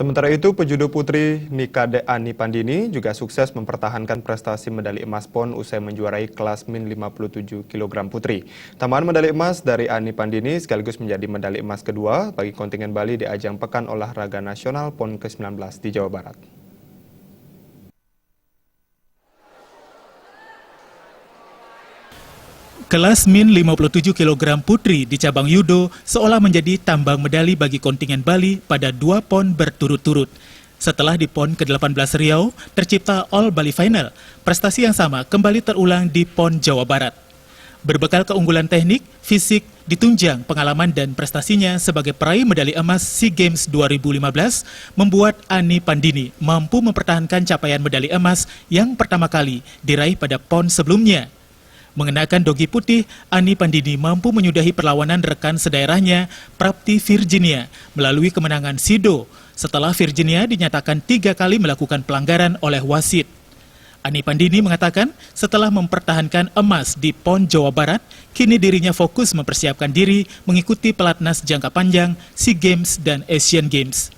Sementara itu, pejudo putri Nikade Ani Pandini juga sukses mempertahankan prestasi medali emas PON usai menjuarai kelas min 57 kg putri. Tambahan medali emas dari Ani Pandini sekaligus menjadi medali emas kedua bagi kontingen Bali di ajang Pekan Olahraga Nasional PON ke-19 di Jawa Barat. Kelas min 57 kg putri di cabang judo seolah menjadi tambang medali bagi kontingen Bali pada 2 PON berturut-turut. Setelah di PON ke-18 Riau, tercipta All Bali Final. Prestasi yang sama kembali terulang di PON Jawa Barat. Berbekal keunggulan teknik, fisik, ditunjang pengalaman dan prestasinya sebagai peraih medali emas SEA Games 2015, membuat Ani Pandini mampu mempertahankan capaian medali emas yang pertama kali diraih pada PON sebelumnya. Mengenakan dogi putih, Ani Pandini mampu menyudahi perlawanan rekan sedaerahnya, Prapti Virginia, melalui kemenangan Sido, setelah Virginia dinyatakan 3 kali melakukan pelanggaran oleh wasit. Ani Pandini mengatakan setelah mempertahankan emas di PON Jawa Barat, kini dirinya fokus mempersiapkan diri mengikuti pelatnas jangka panjang SEA Games dan Asian Games.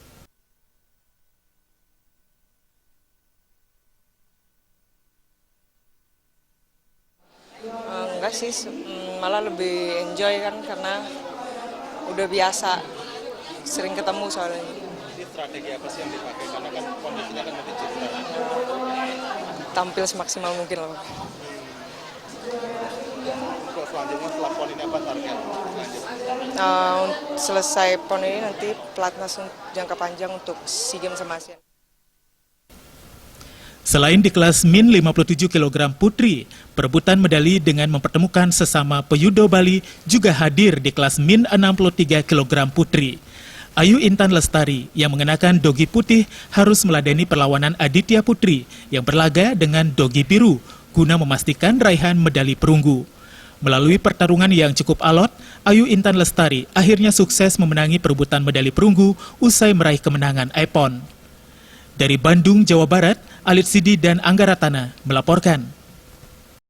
Enggak sih, malah lebih enjoy kan karena udah biasa sering ketemu soalnya. Jadi strategi apa sih yang dipakai? Karena kan kondisinya kan masih cedera. Tampil semaksimal mungkin loh. Untuk selanjutnya setelah PON ini apa target? Selesai PON ini nanti pelatnas jangka panjang untuk SEA Games sama ASEAN. Selain di kelas min 57 kg putri, perebutan medali dengan mempertemukan sesama pejudo Bali juga hadir di kelas min 63 kg putri. Ayu Intan Lestari yang mengenakan dogi putih harus meladeni perlawanan Aditya Putri yang berlaga dengan dogi biru guna memastikan raihan medali perunggu. Melalui pertarungan yang cukup alot, Ayu Intan Lestari akhirnya sukses memenangi perebutan medali perunggu usai meraih kemenangan IPON. Dari Bandung, Jawa Barat, Alit Sidi dan Angga Ratana melaporkan.